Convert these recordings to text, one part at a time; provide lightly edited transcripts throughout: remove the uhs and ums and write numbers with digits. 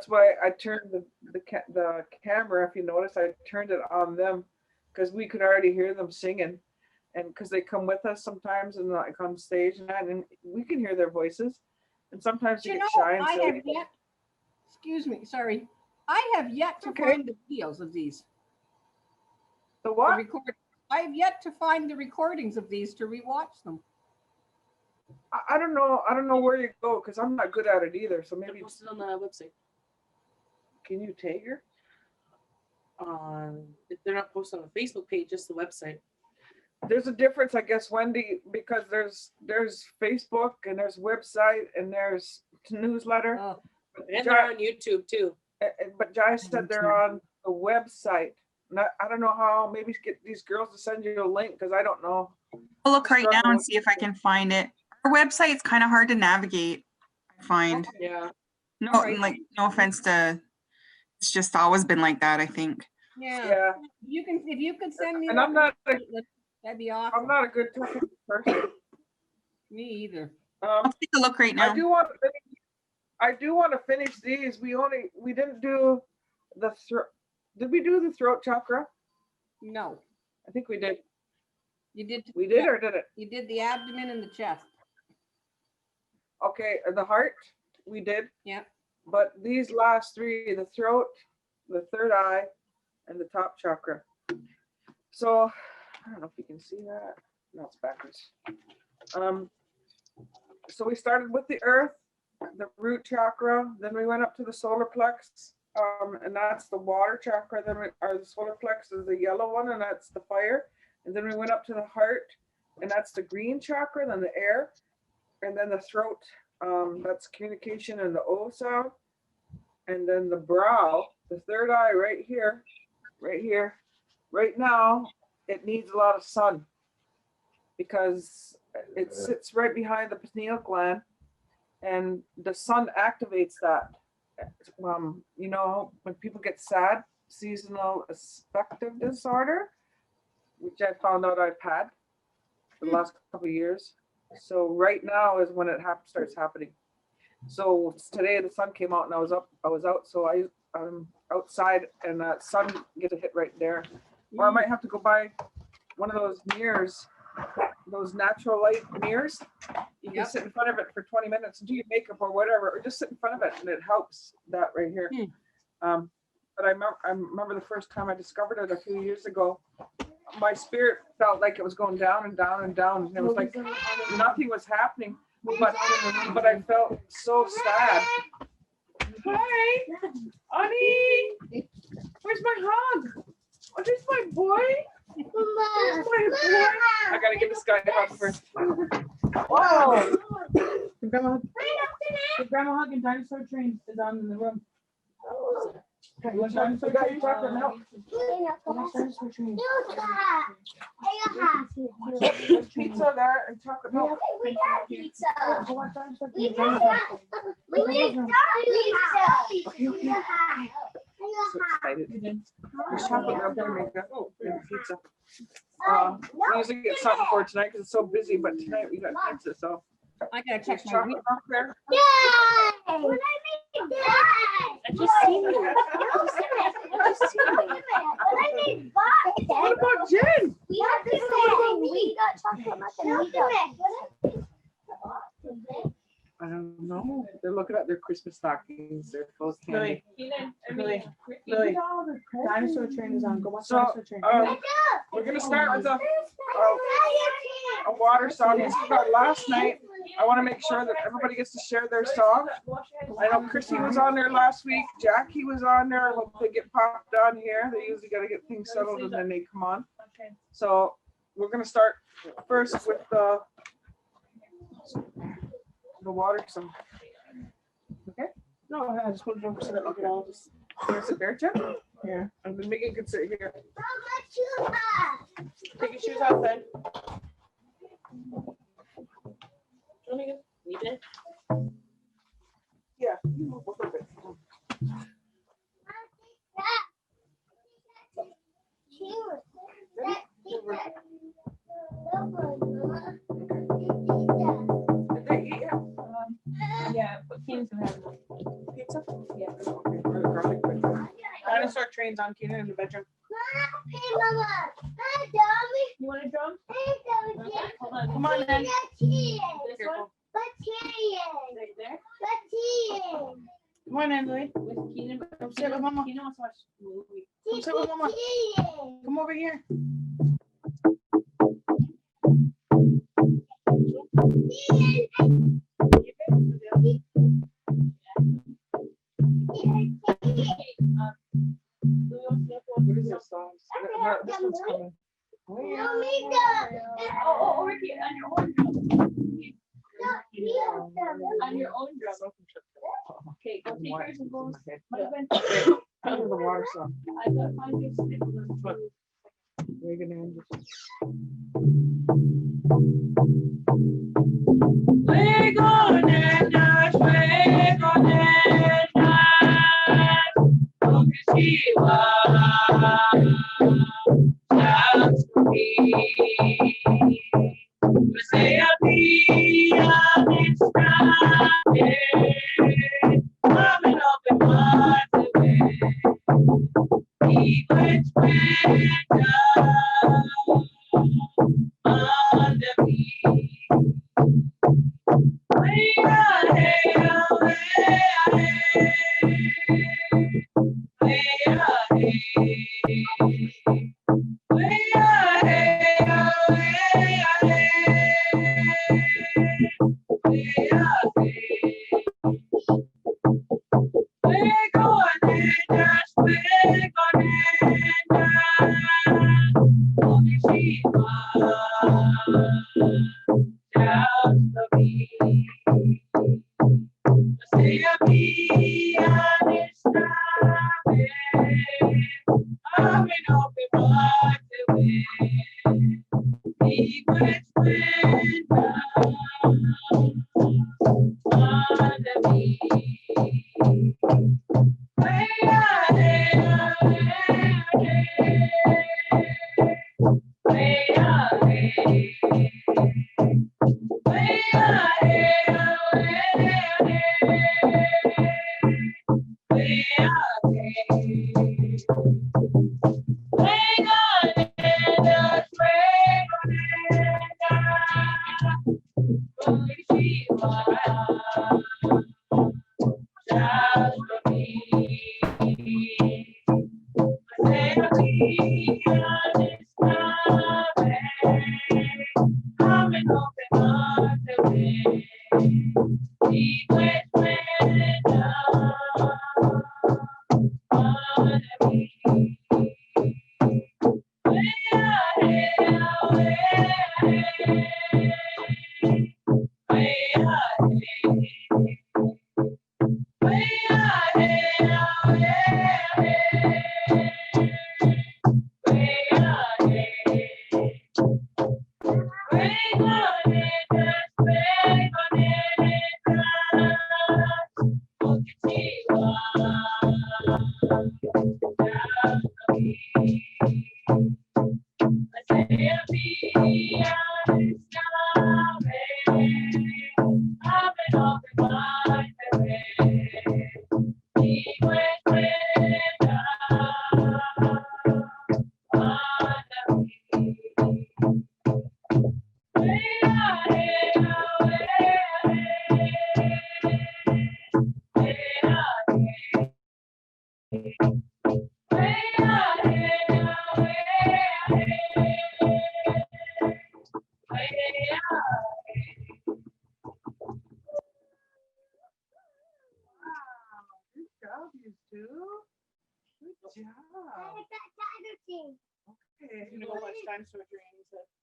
that's why I turned the camera. If you notice, I turned it on them because we could already hear them singing, and because they come with us sometimes and like on stage and we can hear their voices, and sometimes they get shy and silly. Excuse me, sorry. I have yet to find the videos of these. The what? I have yet to find the recordings of these to rewatch them. I don't know. I don't know where you go because I'm not good at it either. So maybe post it on the website. Can you tag her? If they're not posted on the Facebook page, just the website. There's a difference, I guess, Wendy, because there's Facebook and there's website and there's newsletter. Oh. And they're on YouTube too. But Jai said they're on the website. I don't know how. Maybe get these girls to send you a link because I don't know. I'll look right now and see if I can find it. Our website's kind of hard to navigate, I find. Yeah. No, like no offense to. It's just always been like that, I think. Yeah. If you could send me. And I'm not. That'd be awesome. I'm not a good technical person. Me either. I'll take a look right now. I do want to finish these. We didn't do the throat. Did we do the throat chakra? No. I think we did. You did. We did or did it? You did the abdomen and the chest. Okay, the heart we did. Yeah. But these last three, the throat, the third eye, and the top chakra. So I don't know if you can see that. No, it's backwards. So we started with the earth, the root chakra, then we went up to the solar plex, and that's the water chakra. Then the solar plex is the yellow one, and that's the fire. And then we went up to the heart, and that's the green chakra, then the air, and then the throat, that's communication and the O sound. And then the brow, the third eye right here. Right now, it needs a lot of sun because it sits right behind the pineal gland, and the sun activates that. You know, when people get sad, seasonal affective disorder, which I found out I've had for the last couple of years. So right now is when it starts happening. So today the sun came out and I was out. So I'm outside and the sun gets a hit right there. Or I might have to go buy one of those mirrors, those natural light mirrors. You can sit in front of it for 20 minutes and do your makeup or whatever, or just sit in front of it and it helps that right here. But I remember the first time I discovered it a few years ago, my spirit felt like it was going down and down and down. And it was like nothing was happening, but I felt so sad. Hi, Ani, where's my hug? Oh, there's my boy. There's my boy. I gotta give this guy a hug first. Whoa. Give grandma a hug and dinosaur train is on in the room. You want dinosaur train? No. Dinosaur train. There's pizza there and chocolate milk. We got pizza. You want dinosaur We train? need So excited. There's chocolate milk and makeup and pizza. We usually get something for tonight because it's so busy, but tonight we got pizza, so. I gotta check my Chocolate milk there. Yay! I just seen it. What about Jen? We got chocolate milk. I don't know. They're looking at their Christmas stockings. They're full of candy. Lily, dinosaur train is on. Go watch So, dinosaur train. we're gonna start with a water song. This is our last night. I want to make sure that everybody gets to share their song. I know Chrissy was on there last week. Jackie was on there. I hope they get popped on here. They usually got to get things settled and then they come on. So we're gonna start first with the water song. Okay. No, I just want to sit up. Wanna sit there, Jen? Yeah. And then Megan can sit here. Take your shoes off then. Leave it. Yeah. You move a little bit. Did they eat? Yeah, but Keen's gonna have Pizza? Yeah. Okay. trains on Keenan in the bedroom. Hey, Mama. Hi, Dummy. You want a drum? Hey, Dummy. Okay, hold on. Come on then. This one, Let's hear right there. Let's hear Come on then, Louis. With Keenan. Come sit with Mama. Keenan wants to watch the movie. Come sit with Mama. Come over here. What is this song? No, this one's coming. Oh, over here on your own drum. On your own drum. Okay, go take yours and go. Under the water song. I gotta find your stick. We're gonna end this. We're gonna dance, we're gonna dance. Don't you see why? Dance for me. We say a be on this Friday. Coming up in my way. He went down under me.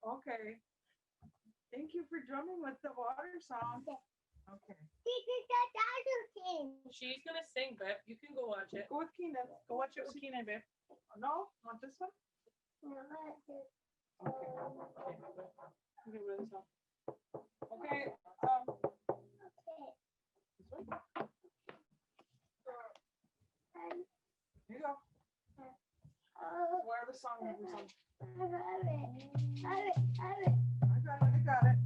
Okay. Thank you for drumming with the water song. Okay. She's gonna sing, but you can go watch it. Go with Keenan. Go watch it with Keenan, babe. No, want this one? Okay. Okay, really soft. Okay. Here you go. Where the song is. I got it.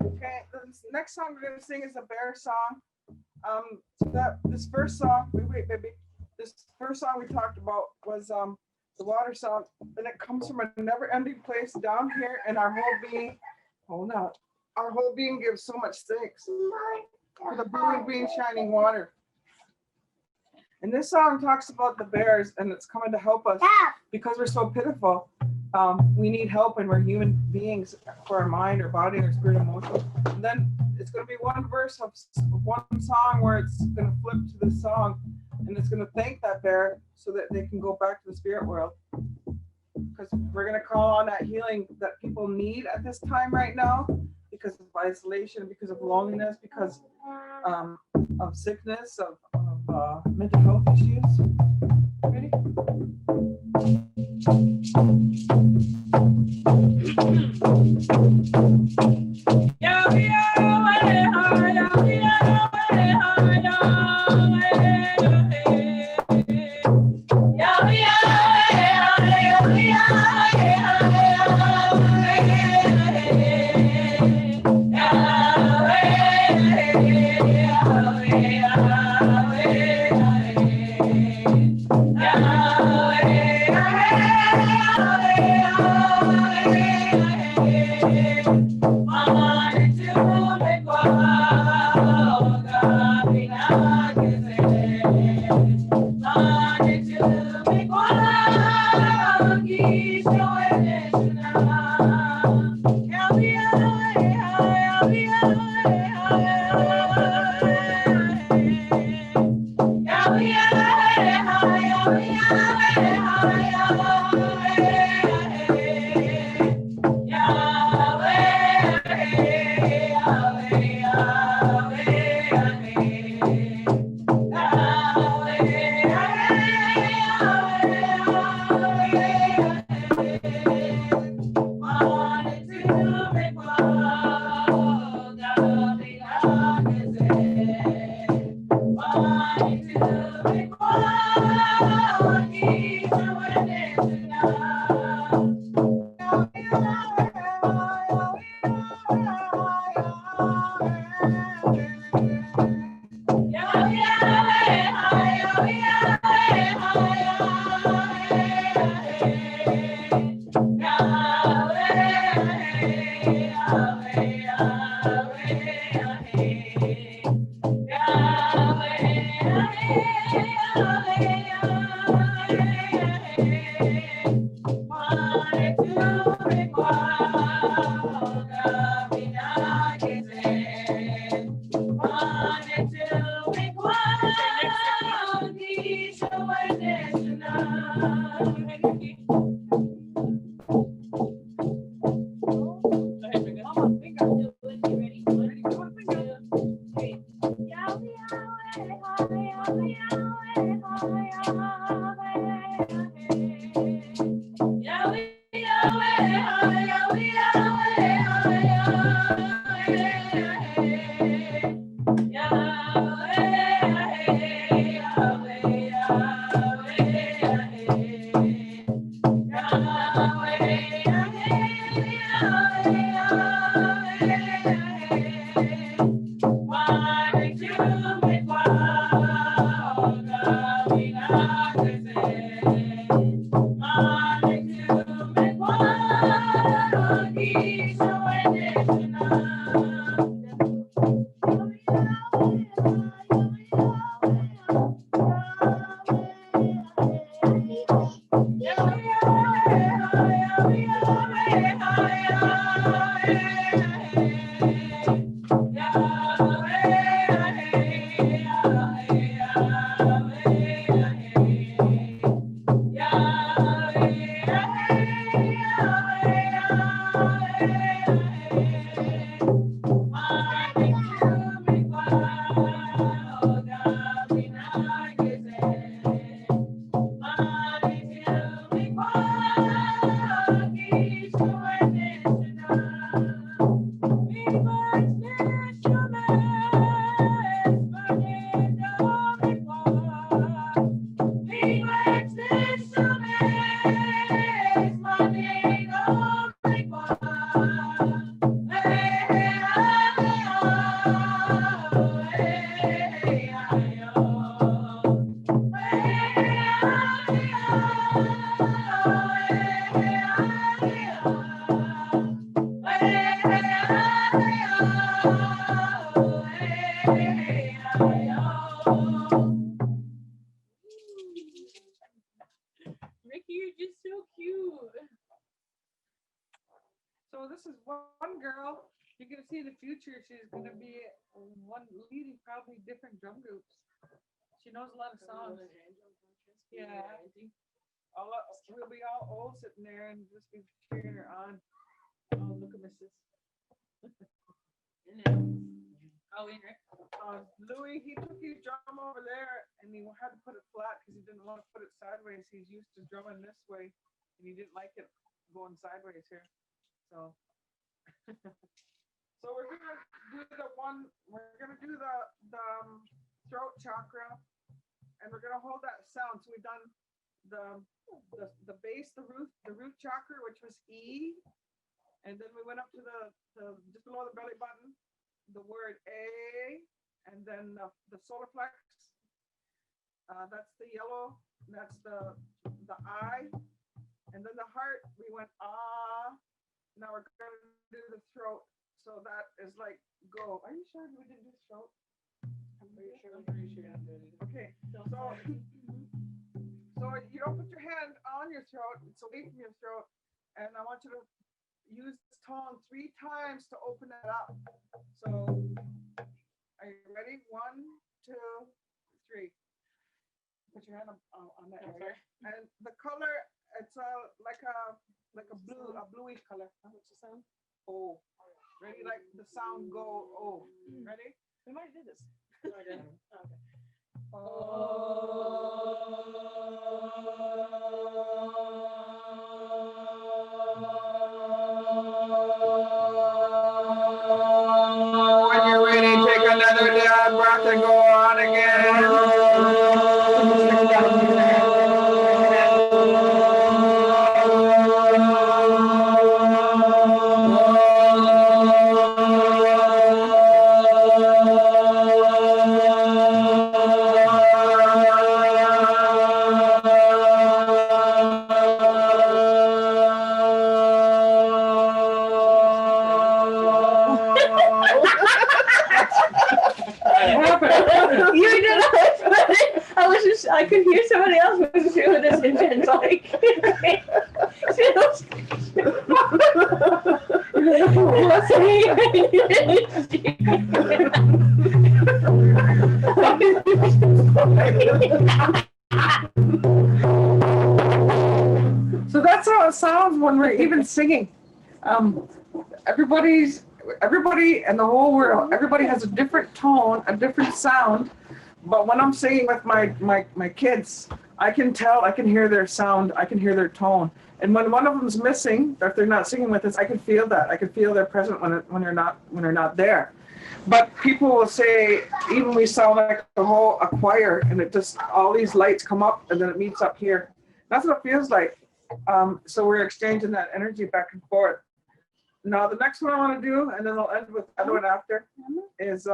Okay, the next song we're gonna sing is a bear song. This first song, wait, baby. This first song we talked about was the water song, and it comes from a never-ending place down here, and our whole being. Hold on. Our whole being gives so much thanks for the blue and green shining water. And this song talks about the bears, and it's coming to help us because we're so pitiful. We need help, and we're human beings for our mind, our body, our spirit, emotion. And then it's going to be one verse of one song where it's going to flip to the song, and it's going to thank that bear so that they can go back to the spirit world. Because we're going to call on that healing that people need at this time right now, because of isolation, because of loneliness, because of sickness, of mental health issues. Ready? is one girl. You're gonna see in the future. She's gonna be one leading probably different drum groups. She knows a lot of songs. Yeah. We'll be all old sitting there and just be cheering her on. Oh, look at Mrs. Oh, Ingrid. Louis, he took his drum over there and he had to put it flat because he didn't want to put it sideways. He's used to drumming this way and he didn't like it going sideways here. So, so we're gonna do the throat chakra, and we're gonna hold that sound. So we've done the base, the root chakra, which was E, and then we went up to the just below the belly button, the word A, and then the solar plex. That's the yellow. That's the I, and then the heart. We went ah. Now we're gonna do the throat. So that is like go. Are you sure we didn't do throat? I'm pretty sure. Okay. So you don't put your hand on your throat. It's away from your throat, and I want you to use this tone 3 times to open it up. So, are you ready? 1, 2, 3. Put your hand on that area. And the color, it's like a bluish color. What's the sound? Oh. Ready? Like the sound go. Oh. Ready? We might do this. Okay. When you're ready, take another down breath and go on again. I could hear somebody else was doing this and Jen's like, So that's how it sounds when we're even singing. Everybody and the whole world, everybody has a different tone, a different sound. But when I'm singing with my kids, I can tell, I can hear their sound, I can hear their tone. And when one of them's missing, or if they're not singing with us, I can feel that. I can feel they're present when they're not there. But people will say, even we sound like a choir, and it just, all these lights come up and then it meets up here. That's what it feels like. So we're exchanging that energy back and forth. Now the next one I want to do, and then I'll end with the other one after, is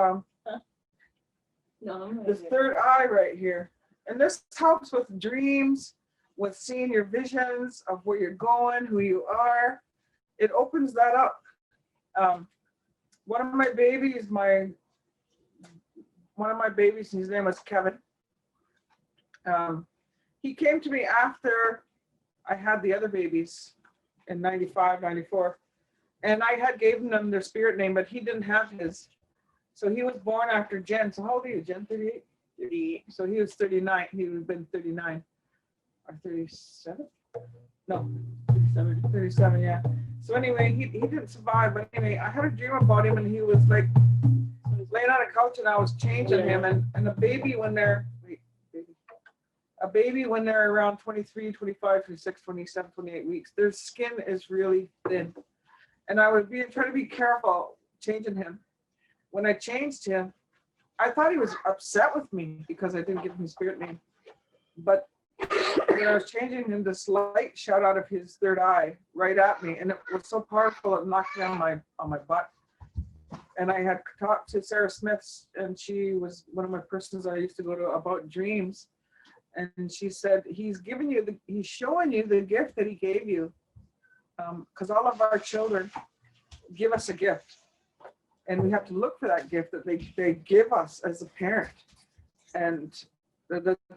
this third eye right here. And this helps with dreams, with seeing your visions of where you're going, who you are. It opens that up. One of my babies, his name was Kevin. He came to me after I had the other babies in 95, 94. And I had given them their spirit name, but he didn't have his. So he was born after Jen. So how old are you, Jen? 38? 38. So he was 39. He would have been 39 or 37? No, 37, yeah. So anyway, he didn't survive. But anyway, I had a dream about him, and he was like laying on a couch, and I was changing him. And a baby when they're around 23, 25, 26, 27, 28 weeks, their skin is really thin. And I was trying to be careful changing him. When I changed him, I thought he was upset with me because I didn't give him his spirit name. But when I was changing him, this light shot out of his third eye right at me, and it was so powerful it knocked me on my butt. And I had talked to Sarah Smith, and she was one of my persons I used to go to about dreams. And she said, he's showing you the gift that he gave you. Because all of our children give us a gift. And we have to look for that gift that they give us as a parent. And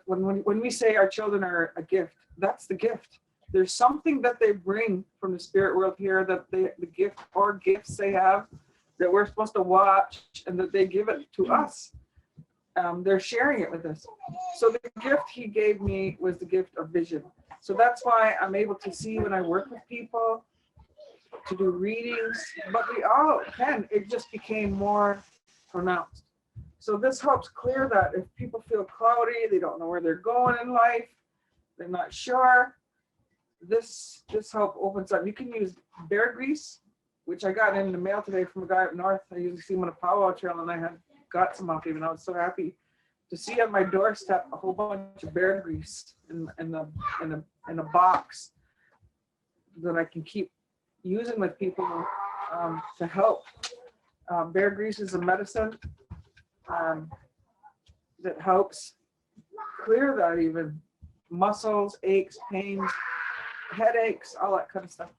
when we say our children are a gift, that's the gift. there's something that they bring from the spirit world here that the gift or gifts they have that we're supposed to watch and that they give it to us. They're sharing it with us. So the gift he gave me was the gift of vision. So that's why I'm able to see when I work with people, to do readings, but we all can. It just became more pronounced. So this helps clear that if people feel cloudy, they don't know where they're going in life, they're not sure, this help opens up. You can use bear grease, which I got in the mail today from a guy up north. I usually see him on a powwow trail, and I had got some off him, and I was so happy to see on my doorstep a whole bunch of bear grease in a box that I can keep using with people to help. Bear grease is a medicine that helps clear that, even muscles, aches, pains, headaches, all that kind of stuff.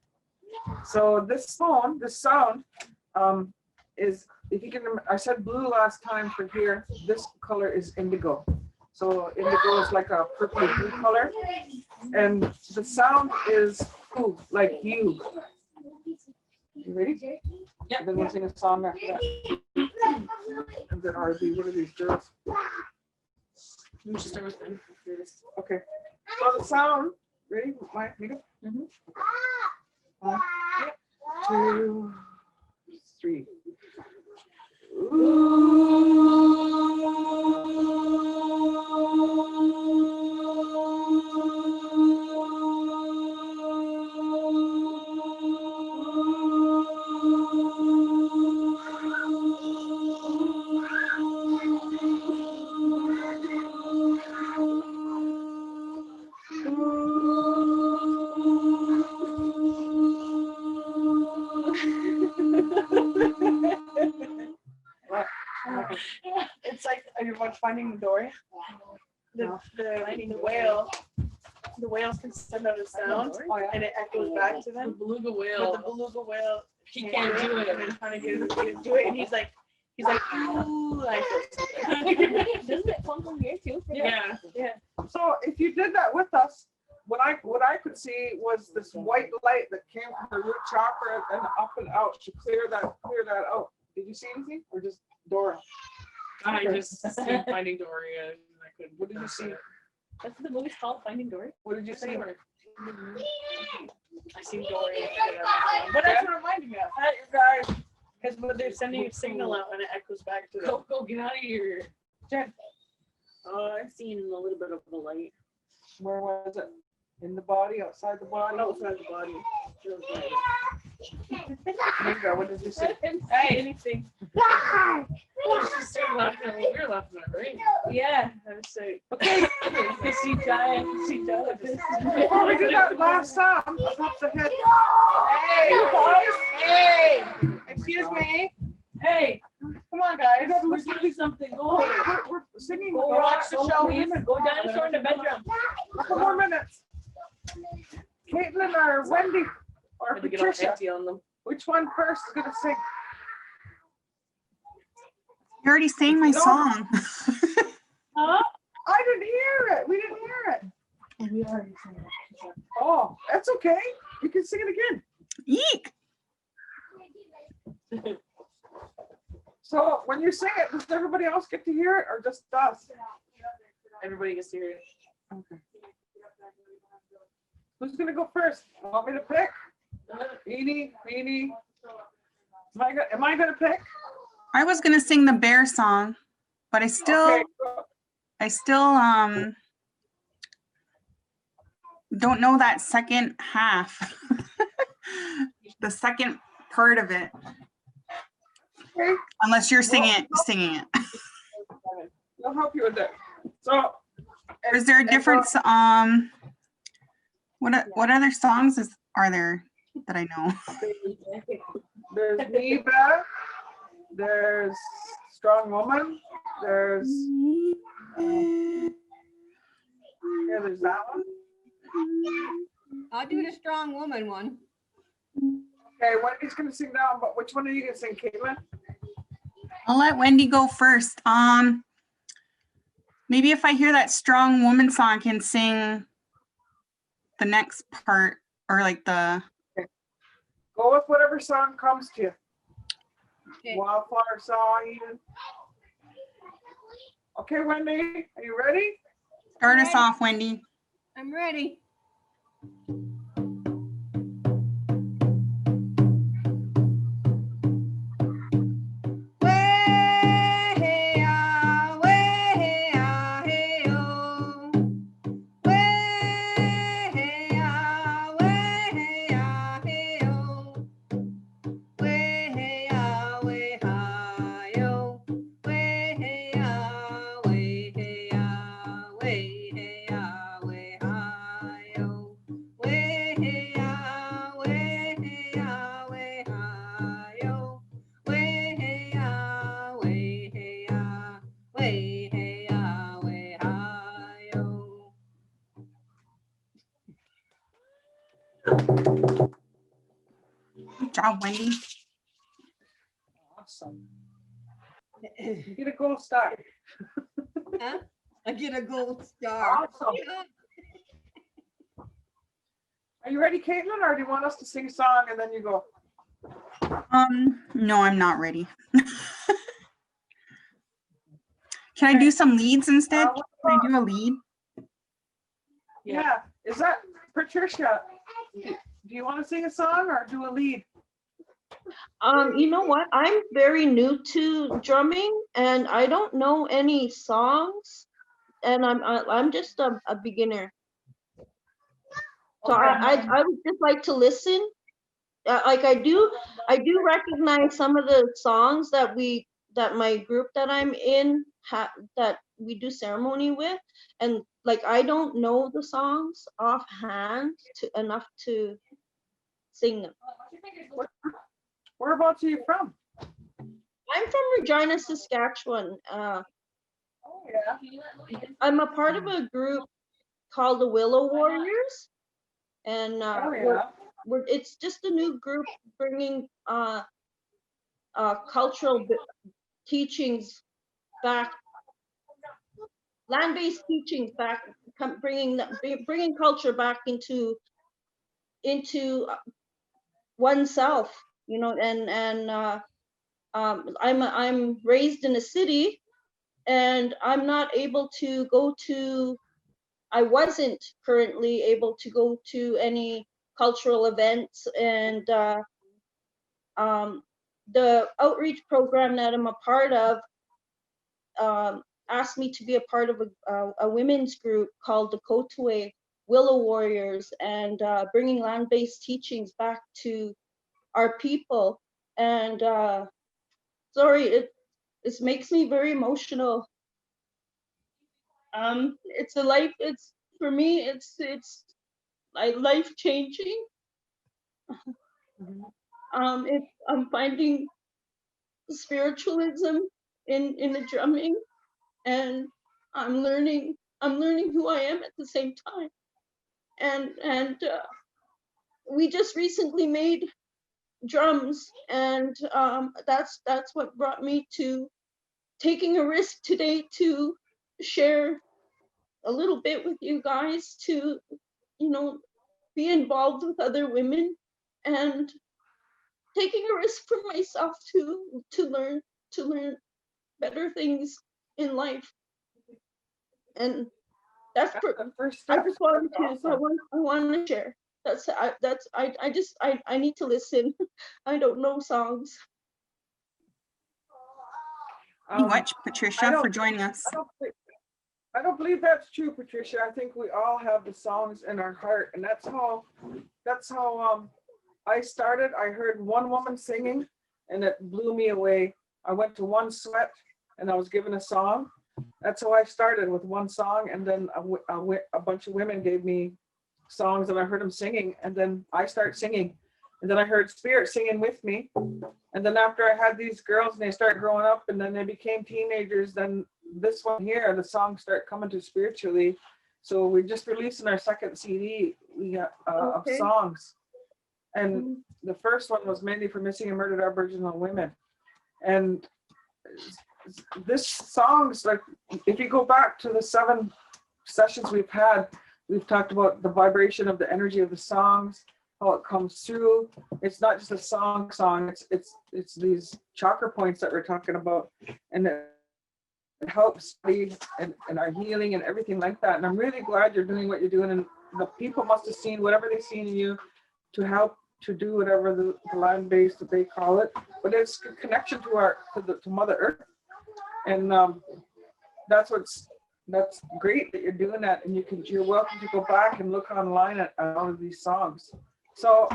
So this sound is, if you can remember, I said blue last time for here, this color is indigo. So indigo is like a purple blue color, and the sound is ooh, like you. You ready? Yeah. Then we'll sing a song after that. And then one of these girls. Okay. So the sound, ready? Mika? Mm-hmm. 1, 2, 3. It's like, have you watched Finding Dory? The whale. The whales can send out a sound, and it echoes back to them. The beluga whale. But the beluga whale, He can't do it. And they're trying to get him to do it, and he's like, ooh, like. Doesn't it come from here too? Yeah. Yeah. So if you did that with us, what I could see was this white light that came from the root chakra and up and out to clear that out. Did you see anything, or just Dora? I just seen Finding Dory. And I couldn't. What did you see? That's what the movie's called, Finding Dory. What did you see? I seen Dory. But that's what it reminded me of. You guys, because when they're sending a signal out and it echoes back to them. Go get out of here. Jen, I've seen a little bit of the light. where was it? In the body, outside the body? Outside the body. Mika, what did you see? Hey, anything. She's so laughing. We're laughing at right? Yeah, I would say. Okay. See giant. Before we did that last sound, top the head. Hey, guys. Hey. Excuse me. Hey. Come on, guys. Let's do something. Go. We're singing. Go watch the show. Go dinosaur in the bedroom. A couple more minutes. Caitlin or Wendy or Patricia, on them. which one first is going to sing? You already sang my song. Huh? I didn't hear it. We didn't hear it. We already sang it. Oh, that's okay. You can sing it again. Eek. So when you sing it, does everybody else get to hear it or just us? Everybody gets to hear it. Okay. Who's going to go first? Want me to pick? Edie? Am I going to pick? I was gonna sing the bear song, but I still Okay. don't know that second half. The second part of it. Okay. Unless you're singing it. I'll help you with that. So, Or is there a difference? What other songs are there that I know? there's Neva, there's Strong Woman, there's there's that one. I'll do the strong woman one. Okay, Wendy's gonna sing that one, but which one are you gonna sing, Caitlin? I'll let Wendy go first. Maybe if I hear that Strong Woman song, I can sing the next part, or like the, Go with whatever song comes to you. Okay. Wildflower song even. Okay, Wendy, are you ready? start us Ready. off, Wendy. I'm ready. Good job, Wendy. Awesome. You get a gold star. Huh? I get a gold star. Awesome. Are you ready, Caitlin, or do you want us to sing a song and then you go? No, I'm not ready. Can I do some leads instead? What Can I about- do a lead? Yeah, is that Patricia? Do you want to sing a song or do a lead? You know what? I'm very new to drumming and I don't know any songs and I'm just a beginner. So I would just like to listen. Like I do recognize some of the songs that my group that I'm in that we do ceremony with, and like I don't know the songs offhand enough to sing them. Whereabouts are you from? I'm from Regina, Saskatchewan. Oh, yeah. I'm a part of a group called the Willow Warriors, and Oh, yeah. it's just a new group bringing cultural teachings back, land-based teachings back, bringing culture back into oneself, you know, and I'm raised in a city, and I'm not able to go to. I wasn't currently able to go to any cultural events, and the outreach program that I'm a part of asked me to be a part of a women's group called the Kotwe Willow Warriors, and bringing land-based teachings back to our people. And sorry, it makes me very emotional. It's for me, it's like life changing. I'm finding spiritualism in the drumming, and I'm learning who I am at the same time. And we just recently made drums, and that's what brought me to taking a risk today to share a little bit with you guys, to, you know, be involved with other women, and taking a risk for myself to learn better things in life. And that's The first I step. just wanted to Awesome. I want to share. I need to listen. I don't know songs. Thank you much, Patricia, don't- for joining us. I don't believe that's true, Patricia. I think we all have the songs in our heart, and that's how I started. I heard one woman singing, and it blew me away. I went to one sweat, and I was given a song. That's how I started, with one song, and then a bunch of women gave me songs, and I heard them singing, and then I started singing, and then I heard Spirit singing with me, and then after I had these girls and they started growing up, and then they became teenagers, then this one here, the songs start coming to spiritually. So we just releasing our second CD. We got of Okay. songs, and the first one was mainly for missing and murdered Aboriginal women, and this songs, like if you go back to the 7 sessions we've had, We've talked about the vibration of the energy of the songs, how it comes through. It's not just a song. It's these chakra points that we're talking about, and it helps me and our healing and everything like that. And I'm really glad you're doing what you're doing. And the people must have seen whatever they've seen in you to help to do whatever the land base that they call it. But it's a connection to Mother Earth, and that's great that you're doing that. And you're welcome to go back and look online at all of these songs. So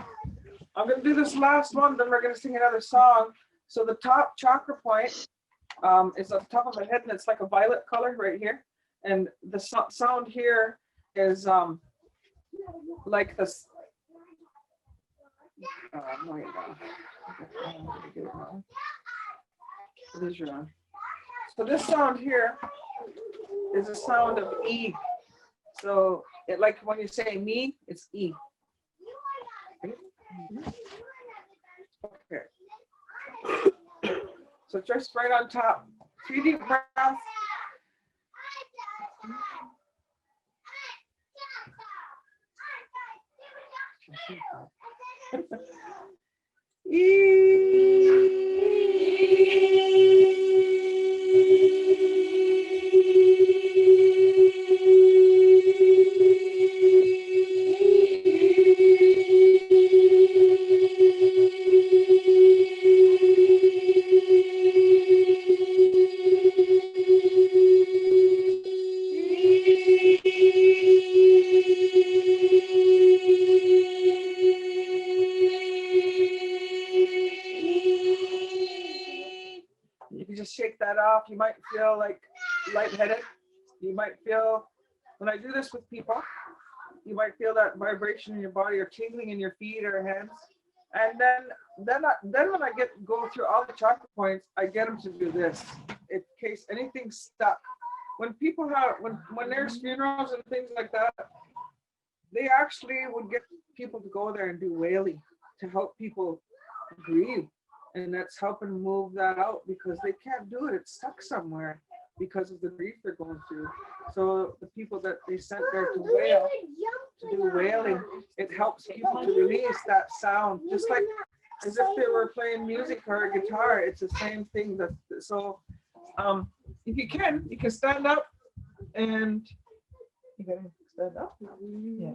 I'm going to do this last one, then we're going to sing another song. So the top chakra point is on the top of my head, and it's like a violet color right here. And the sound here is like this. So this sound here is a sound of E. So it, like when you say me, it's E. Okay. So just right on top. 3 deep breaths. You can just shake that off. You might feel like lightheaded. You might feel, when I do this with people, you might feel that vibration in your body or tingling in your feet or hands. And then when I go through all the chakra points, I get them to do this in case anything's stuck. When people have, when there's funerals and things like that, they actually would get people to go there and do wailing to help people grieve. And that's helping move that out because they can't do it. It's stuck somewhere because of the grief they're going through. So the people that they sent there to wail, to do wailing, it helps people to release that sound, just like as if they were playing music or a guitar. It's the same thing. So if you can stand up, and you gotta stand up. Yeah.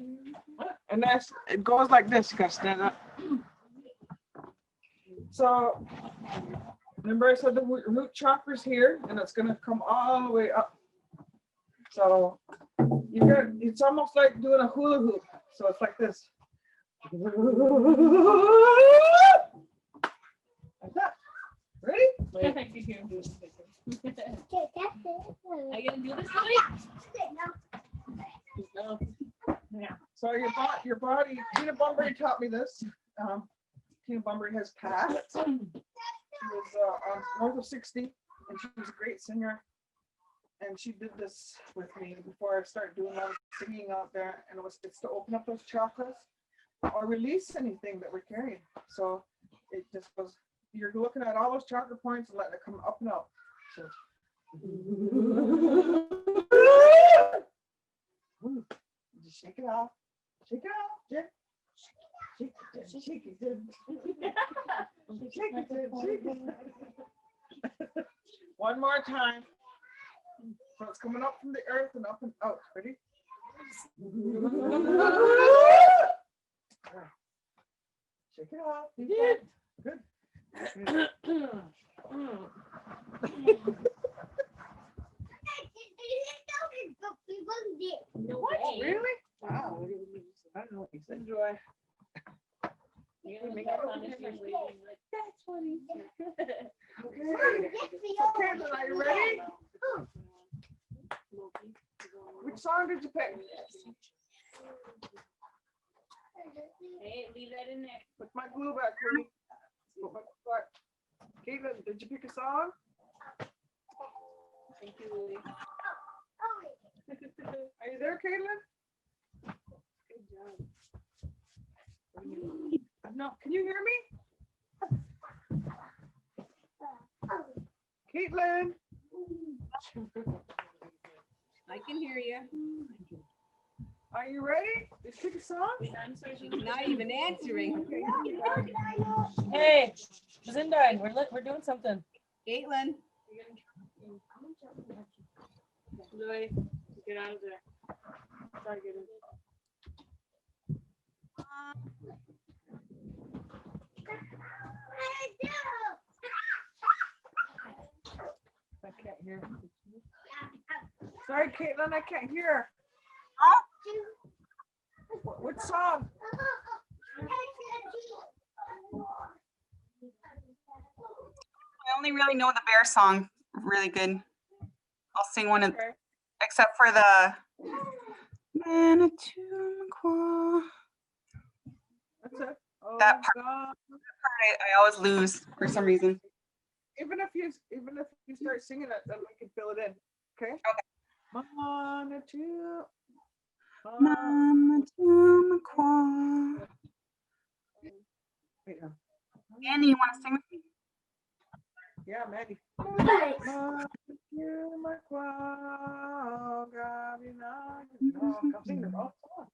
And it goes like this. You gotta stand up. So remember I said the root chakra's here, and it's gonna come all the way up. So it's almost like doing a hula hoop. So it's like this. Like that. Ready? I can do this. Are you gonna do this today? No. Yeah. So your body, Tina Bunbury taught me this. Tina Bunbury has passed. She was north of 60, and she was a great singer. And she did this with me before I started doing all the singing out there. And it's to open up those chakras or release anything that we're carrying. So it just goes, you're looking at all those chakra points and letting it come up and out. So just shake it off. Shake it off, Jen. Shake it, Jen. Shake it, Jen. Shake it, Jen. Shake it. One more time. So it's coming up from the earth and up and out. Ready? Shake it off. You did. Good. What? Really? Wow. I don't know what you said. Enjoy. You're gonna make up on this usually. Like, that's funny. Okay. Okay, then are you ready? Which song did you pick? Hey, leave that in there. Put my glue back, Cody. Put my glue back. Caitlin, did you pick a song? Thank you, Lily. Are you there, Caitlin? Good job. No, can you hear me? Caitlin. I can hear you. Are you ready? Let's pick a song. She's not even answering. Okay, here we go. Hey, Zindan, we're doing something. Caitlin, Louis, get out of there. Try to get in. I can't hear. Sorry, Caitlin, I can't hear. What song? I only really know the bear song really good. I'll sing one of, Okay. except for the Manitoba. That's it. Oh, That part. God. I always lose for some reason. Even if you start singing it, then we can fill it in. Okay. Manitoba. Manitoba. Wait, Annie, you want to sing with me? yeah, Maggie. No, I'm singing the wrong song.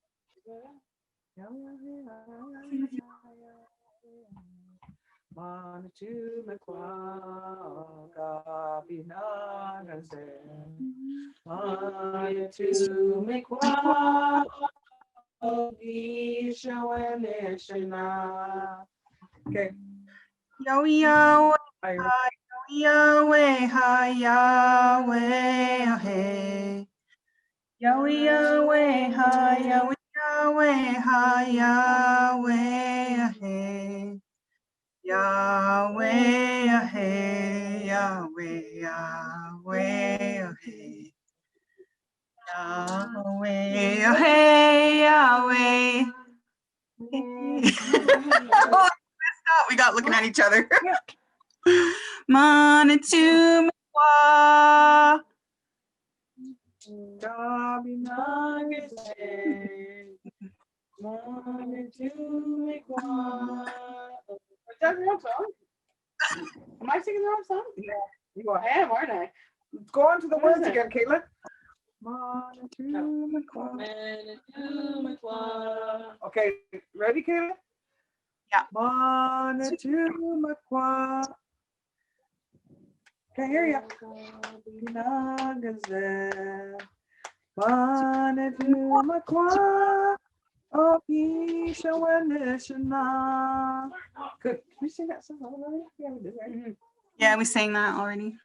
Okay. Yo yo Are you Yahweh ha Yahweh hey. Yahweh Yahweh ha Yahweh Yahweh ha Yahweh hey. Yahweh hey Yahweh Yahweh hey. Yahweh hey Yahweh. Oh, we got looking at each other. Manitoba. Is that the wrong song? Am I singing the wrong song? Yeah, you are. I am, aren't I? Go on to the What is words it? again, Caitlin. Okay, ready, Caitlin? Yeah. Manitoba. Can't hear you. Good. Can you sing that song already? Yeah, we did, right? Yeah, we sang that already.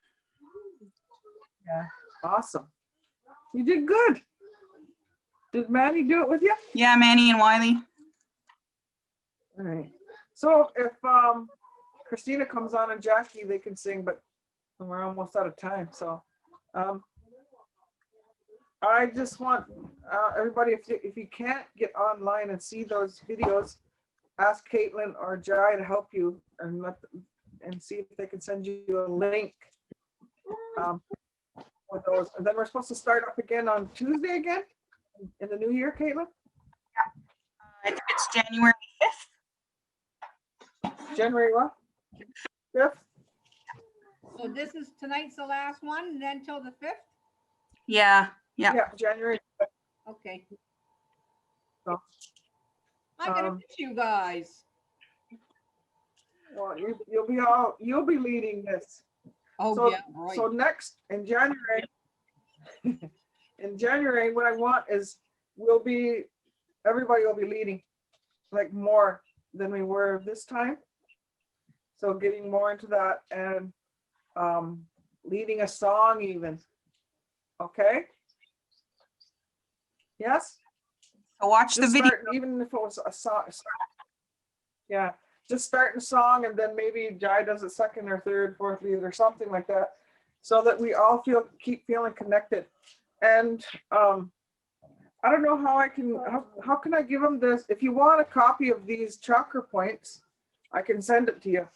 Yeah. Awesome. You did good. Did Manny do it with you? Yeah, Manny and Wiley. All right. So if Christina comes on and Jackie, they can sing, but we're almost out of time. So I just want everybody, if you can't get online and see those videos, ask Caitlin or Jai to help you and see if they can send you a link with those. And then we're supposed to start up again on Tuesday again in the new year, Caitlin? I think it's January 5th. January what? 5th? so this is tonight's the last one, and then till the 5th? Yeah, yeah. Yeah, January. Okay. So, I'm gonna miss you guys. well, you'll be leading this. Oh, So- yeah, right. So next in January, what I want is everybody will be leading like more than we were this time. So getting more into that and leading a song even. Okay? Yes? So watch the Just video. start, even if it was a song. Yeah, just starting a song and then maybe Jai does it second or third, fourth lead or something like that, so that we all keep feeling connected. And I don't know how I can, how can I give them this? If you want a copy of these chakra points, I can send it to you.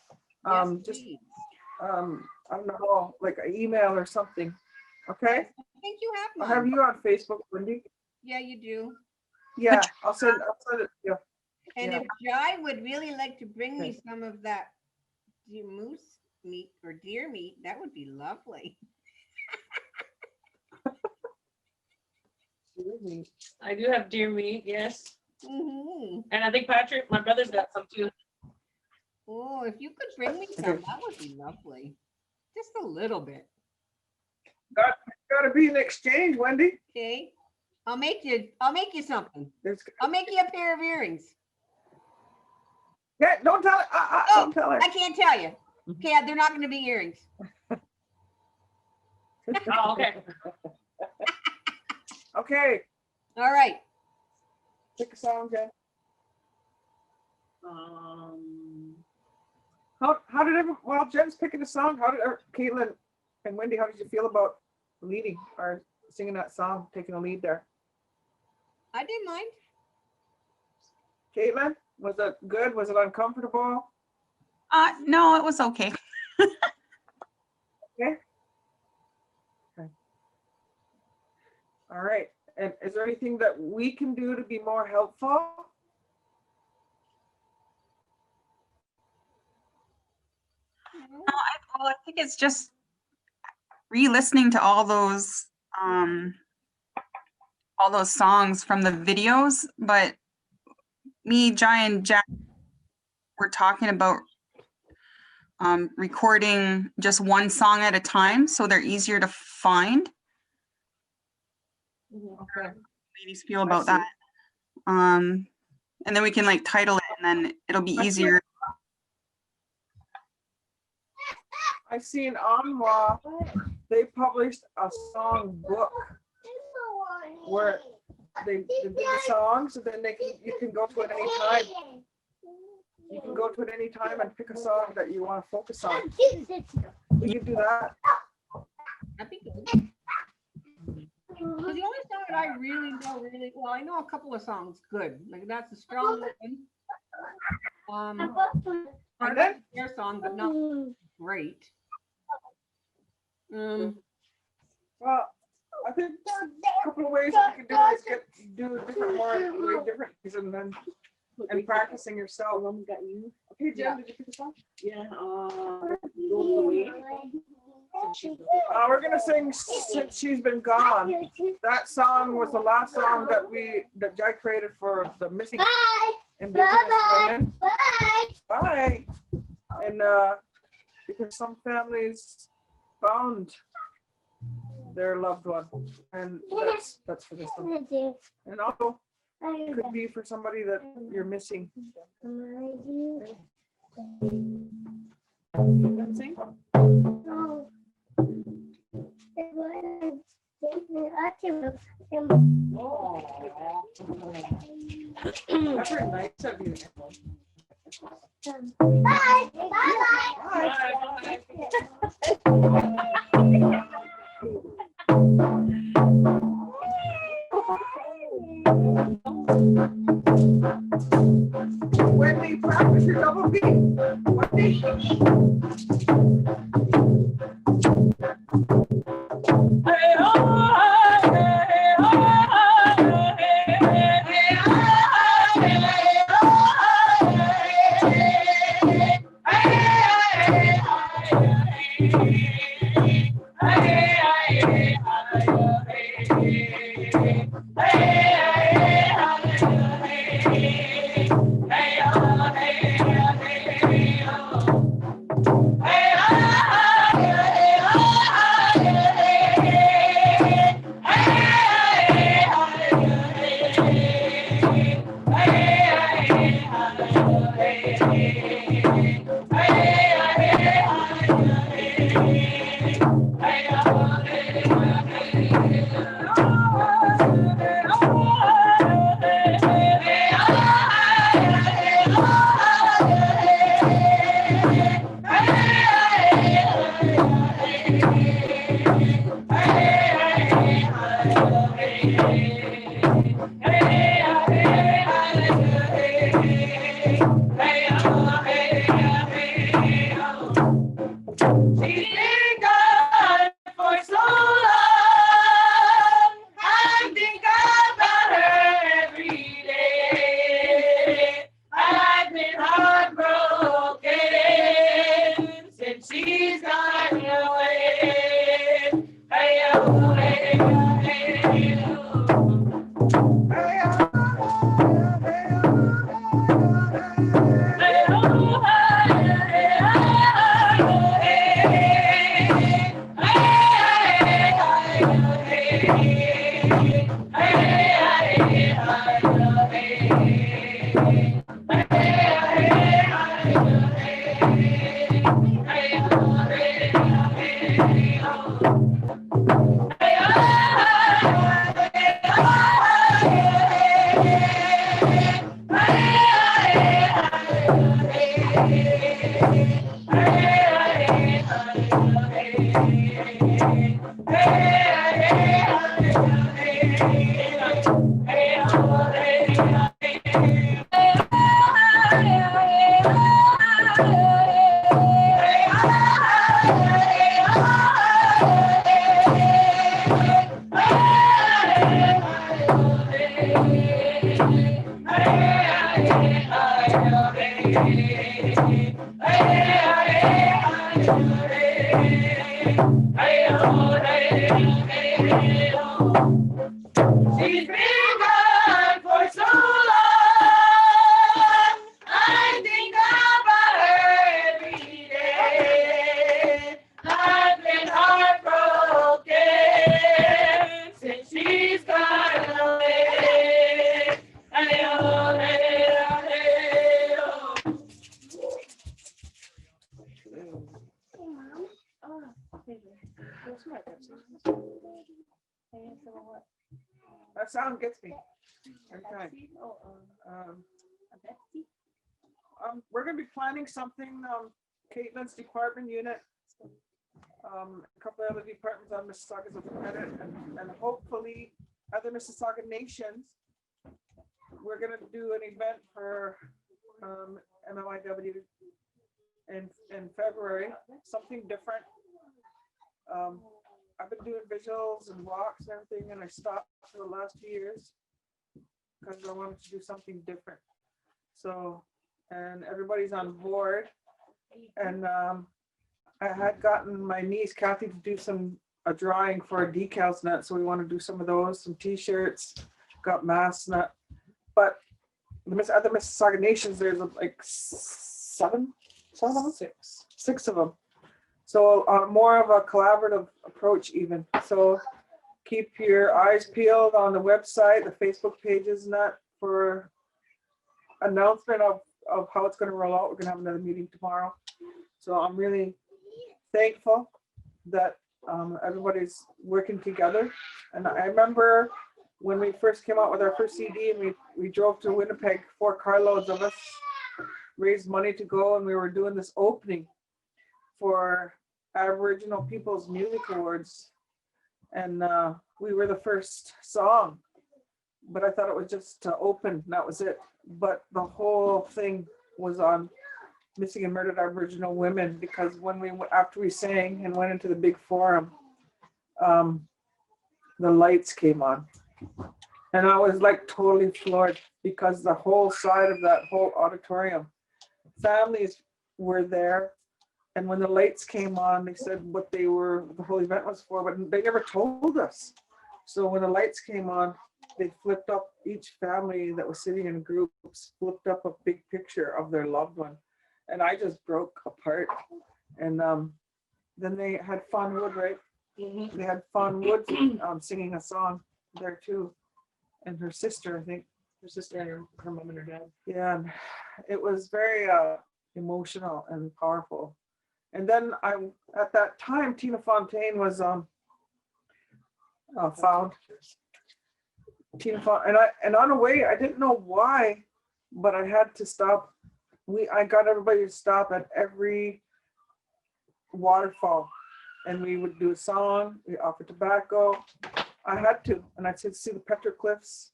Yes, Just please. I don't know, like an email or something. Okay, I think you have I'll have mine. you on Facebook, Wendy. Yeah, you do. Yeah, I'll send it to you. And Yeah. if Jai would really like to bring me Okay. some of that moose meat or deer meat, that would be lovely. I do have deer meat, yes. Mhm. And I think Patrick, my brother's got some too. Oh, if you could bring me some, that would be lovely. Just a little bit. Gotta be an exchange, Wendy. Okay. I'll make you something. There's, I'll make you a pair of earrings. yeah, don't tell her. Don't tell her. I can't tell you. Okay, they're not going to be earrings. Oh, okay. Okay, All right. pick a song, Jen. How did everyone? Well, Jen's picking a song. How did Caitlin and Wendy? How did you feel about leading or singing that song, taking the lead there? I didn't mind. Caitlin, was it good? Was it uncomfortable? No, it was okay. Okay. All right. And is there anything that we can do to be more helpful? Well, I think it's just re-listening to all those songs from the videos, but me, Jai, and Jack were talking about recording just one song at a time so they're easier to find. Okay. Ladies feel about that. And then we can like title it and then it'll be easier. I've seen Anwa, they published a song book where they did the songs, and then you can go to it any time. You can go to it any time and pick a song that you want to focus on. We can do that. That'd be good. Because the only song that I really know well, I know a couple of songs good. Like that's a strong one. And then Their song, but not great. Well, I think a couple of ways that you can do is do different more different things and practicing yourself. Okay, Jen, did you pick a song? Yeah. We're gonna sing "Since She's Been Gone." That song was the last song that Jai created for the missing Indigenous women. Bye. And because some families found their loved one, and that's for this one. And also could be for somebody that you're missing. Sing? That's very nice of you. Bye. Wendy, practice your double beat. Wendy. She's been gone for so long. I think about her every day. I've been heartbroken since she's gone away. Hey-oh, hey-oh, hey-oh. That sound gets me. Okay. We're gonna be planning something, Caitlin's department unit, a couple of other departments on Mississauga's of credit, and hopefully other Mississauga nations. We're gonna do an event for MMIW in February, something different. I've been doing visuals and walks and everything, and I stopped for the last 2 years because I wanted to do something different. So, and everybody's on board. And I had gotten my niece Kathy to do a drawing for a decals net, so we want to do some of those, some t-shirts, got masks and that. But the other Mississauga nations, there's like six of them. So more of a collaborative approach even. So keep your eyes peeled on the website, the Facebook pages and that for announcement of how it's going to roll out. We're going to have another meeting tomorrow. So I'm really thankful that everybody's working together. And I remember when we first came out with our first CD and we drove to Winnipeg, 4 carloads of us raised money to go, and we were doing this opening for Aboriginal People's Music Awards, and we were the first song, but I thought it was just to open, and that was it. But the whole thing was on missing and murdered Aboriginal women, because after we sang and went into the big forum, the lights came on, and I was like totally floored, because the whole side of that whole auditorium, families were there. And when the lights came on, they said what the whole event was for, but they never told us. So when the lights came on, they flipped up, each family that was sitting in groups flipped up a big picture of their loved one. And I just broke apart. And then they had Fawn Wood, right? Mm-hmm. They had Fawn Wood singing a song there too. And her sister, I think. Her sister and her mom and her dad. Yeah, and it was very emotional and powerful. And then at that time, Tina Fontaine was found. Tina Fontaine, and on a way, I didn't know why, but I had to stop. I got everybody to stop at every waterfall, and we would do a song. We offered tobacco. I had to, and I'd see the petroglyphs.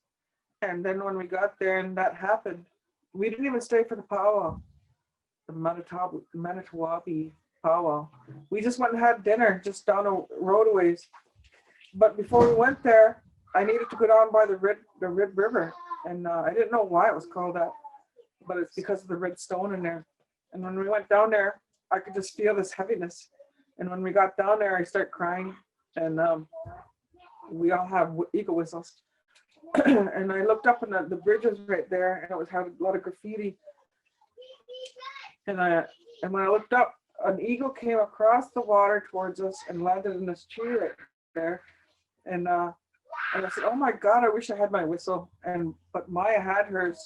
And then when we got there, and that happened, we didn't even stay for the powwow, the Manitowabi powwow. We just went and had dinner just down a road a ways. But before we went there, I needed to go down by the Red River, and I didn't know why it was called that, but it's because of the red stone in there. And when we went down there, I could just feel this heaviness. And when we got down there, I started crying, and we all have eagle whistles. And I looked up, and the bridge was right there, and it had a lot of graffiti. And when I looked up, an eagle came across the water towards us and landed in this tree right there. And I said, "Oh my God, I wish I had my whistle." But Maya had hers,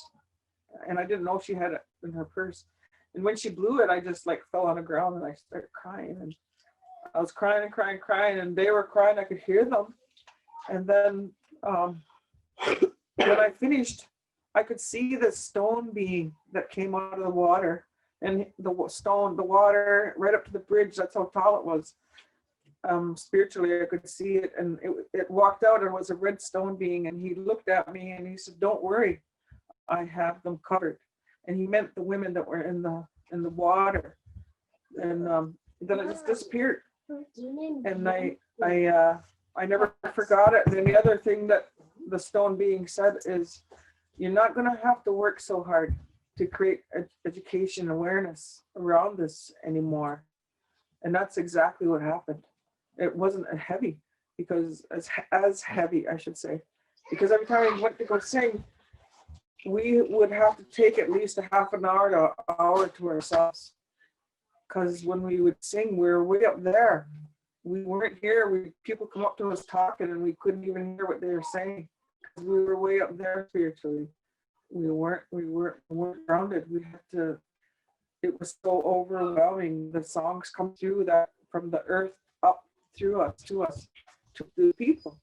and I didn't know she had it in her purse. And when she blew it, I just like fell on the ground and I started crying. And I was crying and crying, crying, and they were crying. I could hear them. And then when I finished, I could see the stone being that came out of the water, and the water right up to the bridge. That's how tall it was. Spiritually, I could see it, and it walked out, and it was a red stone being, and he looked at me and he said, "Don't worry, I have them covered." And he meant the women that were in the water. And then it just disappeared. And I never forgot it. And then the other thing that the stone being said is, you're not going to have to work so hard to create education awareness around this anymore. And that's exactly what happened. It wasn't heavy, because as heavy, I should say, because every time we went to go sing, we would have to take at least a half an hour to an hour to ourselves. Because when we would sing, we were way up there. We weren't here. People come up to us talking, and we couldn't even hear what they were saying, because we were way up there spiritually. We weren't grounded. We had to. It was so overwhelming. The songs come through that from the earth up through us to the people.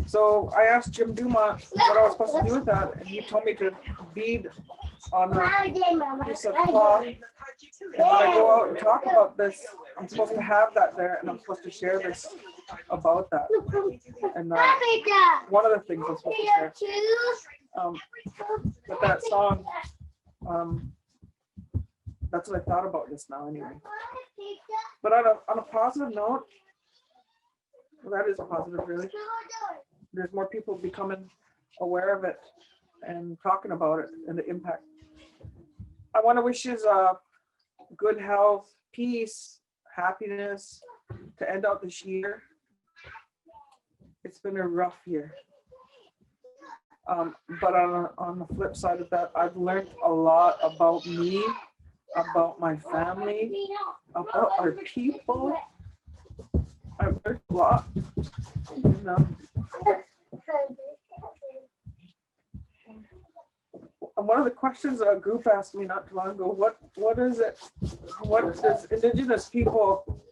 So I asked Jim Dumont what I was supposed to do with that, and he told me to bead on a piece of cloth. And when I go out and talk about this, I'm supposed to have that there, and I'm supposed to share this about that. And one of the things I'm supposed to share. But that song, that's what I thought about this now anyway. But on a positive note, well, that is positive really. There's more people becoming aware of it and talking about it and the impact. I want to wish you good health, peace, happiness to end out this year. It's been a rough year. But on the flip side of that, I've learned a lot about me, about my family, about our people. I've learned a lot. And one of the questions a group asked me not too long ago, what is it? What does Indigenous people,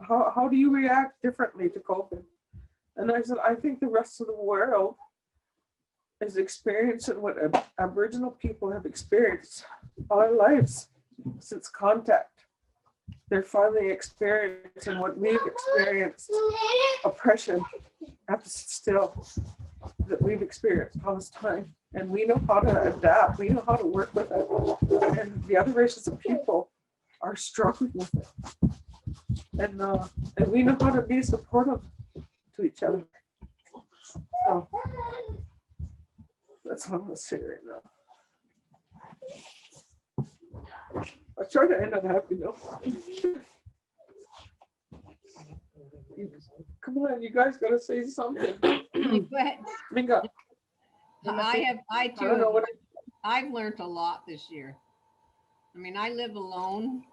how do you react differently to COVID? And I said, I think the rest of the world is experiencing what Aboriginal people have experienced all our lives since contact. They're finally experiencing what we've experienced, oppression, have to sit still, that we've experienced all this time. And we know how to adapt, we know how to work with it. And the other races of people are struggling with it. And we know how to be supportive to each other. So that's what I'm gonna say right now. I try to end on a happy note. Come on, you guys gotta say something. Go ahead. Minga. I don't know too, what I've learned a lot this year. I mean, I live alone,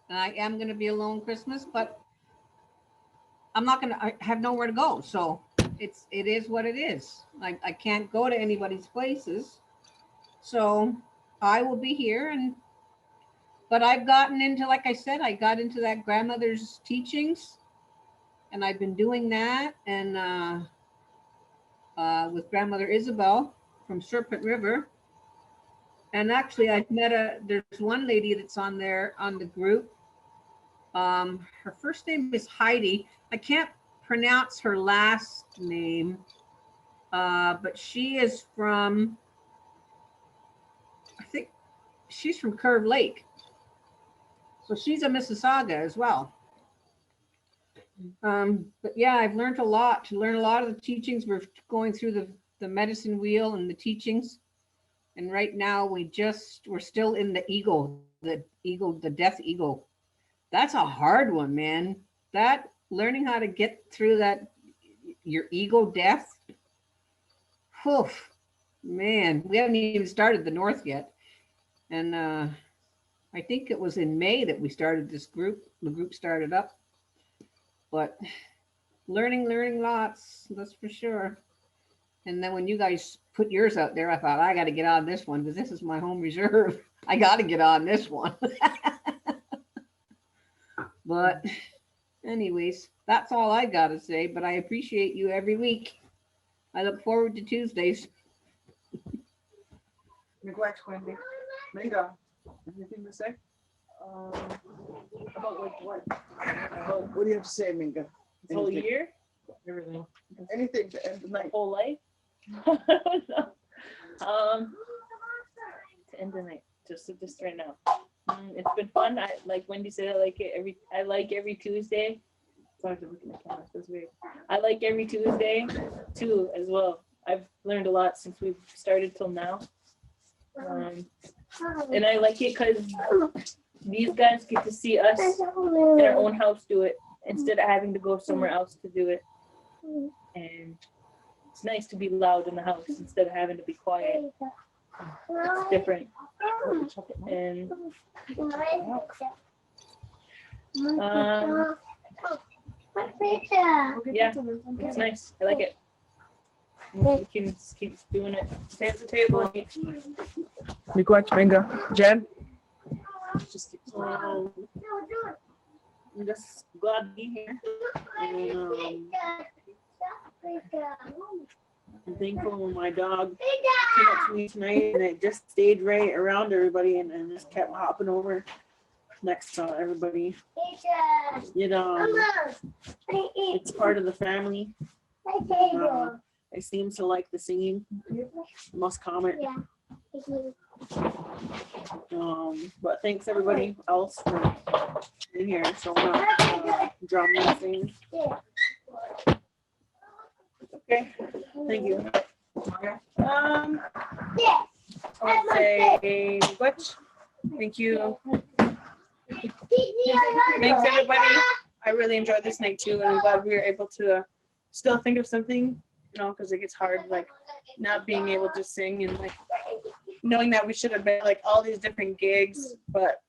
and I am going to be alone Christmas, but I have nowhere to go. So it is what it is. I can't go to anybody's places. So I will be here, but I've gotten into, like I said, I got into that grandmother's teachings, and I've been doing that, and with grandmother Isabel from Serpent River. And actually I've met there's one lady that's on there on the group. Her first name is Heidi. I can't pronounce her last name, but she is from, I think she's from Curve Lake. So she's a Mississauga as well. But yeah, I've learned a lot. To learn a lot of the teachings. We're going through the medicine wheel and the teachings. And right now we're still in the death ego. That's a hard one, man. That learning how to get through that, your ego death. Whew, man, we haven't even started the north yet. And I think it was in May that we started this group. The group started up. But learning lots, that's for sure. And then when you guys put yours out there, I thought, I got to get on this one because this is my home reserve. I got to get on this one. But Anyways, that's all I gotta say, but I appreciate you every week. I look forward to Tuesdays. Miigwech, Wendy. Minga, anything to say? About like what? What do you have to say, Minga? This whole Anything. year? Everything. Anything to end the My night? whole life? To end the night, just right now. It's been fun. I like Wendy said. I like every Tuesday. Sorry to look at the camera. That's weird. I like every Tuesday too as well. I've learned a lot since we've started till now. And I like it because these guys get to see us in our own house do it instead of having to go somewhere else to do it. And it's nice to be loud in the house instead of having to be quiet. It's different. And yeah, it's nice. I like it. We can just keep doing it. Stay at the table and eat. Miigwech, Minga. Jen? Just keep I'm just glad to be here. And, I'm thankful when my dog came up to me tonight and it just stayed right around everybody and just kept hopping over next to everybody. You know, it's part of the family. It seems to like the singing. Must comment. But thanks everybody else for being here. So drum and sing. Okay, thank you. I would say much. Thank you. Thanks everybody. I really enjoyed this night too, and I'm glad we were able to still think of something, you know, because it gets hard, like not being able to sing and like knowing that we should have been like all these different gigs, but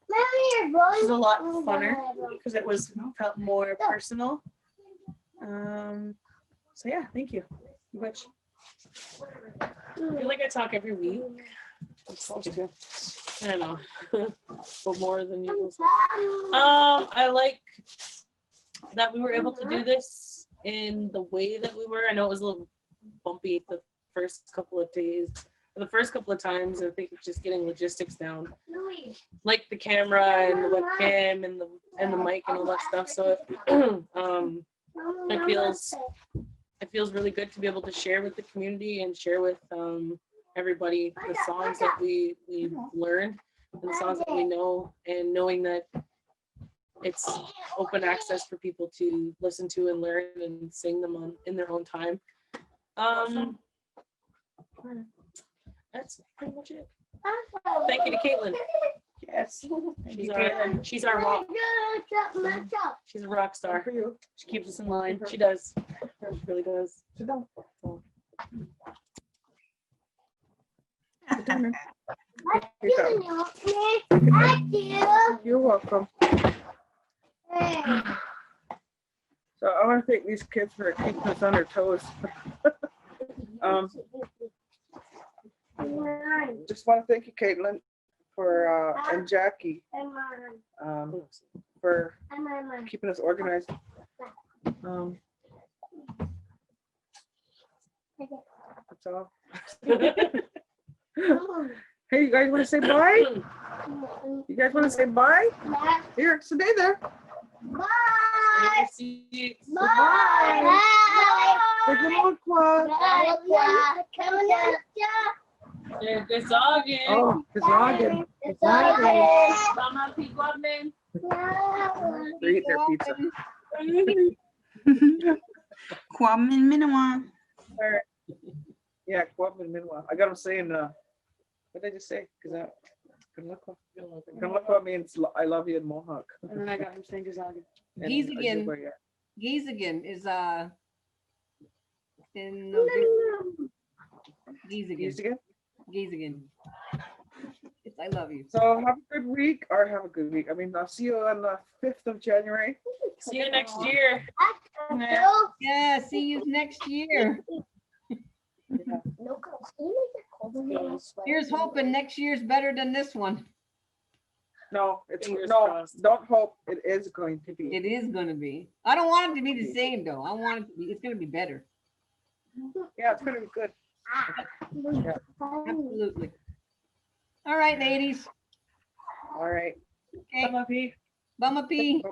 it was a lot funner because it was felt more personal. So yeah, thank you. Which I feel like I talk every week. I don't know, but more than usual. I like that we were able to do this in the way that we were. I know it was a little bumpy the first couple of days, the first couple of times. I think it's just getting logistics down, like the camera and the webcam and the mic and all that stuff. So it feels really good to be able to share with the community and share with everybody the songs that we learned and the songs that we know, and knowing that it's open access for people to listen to and learn and sing them in their own time. That's pretty much it. Thank you to Caitlin. Yes, she's our rock. She's a rock star. She keeps us in line. She does. She really does. You're welcome. So I want to thank these kids for keeping us on our toes. Just want to thank you, Caitlin, for and Jackie, for keeping us organized. That's all. Hey, you guys want to say bye? You guys want to say bye? Here, stay there. Bye. Bye. Take a look, Quad. Gesorgen. Oh, Gesorgen. Mama, Piguamen. They eat their pizza. Kwame Minowa. Yeah, Kwame Minwa. I got them saying, what did I just say? Because Kunlakwa means I love you in Mohawk. And then I got him saying Gesorgen. Giesigan. Giesigan is in Giesigan. Giesigan. It's I love you. So have a good week, or have a good week. I mean, I'll see you on the 5th of January. See you next year. Yeah, see you next year. Here's hoping next year's better than this one. No, it's, Fingers no, crossed. don't hope, it is going to be. It is gonna be. I don't want it to be the same though. I want it to be, it's gonna be better. Yeah, it's gonna be good. Absolutely. All right, ladies. All right. Okay, Bumblebee. Bumma P. Bye.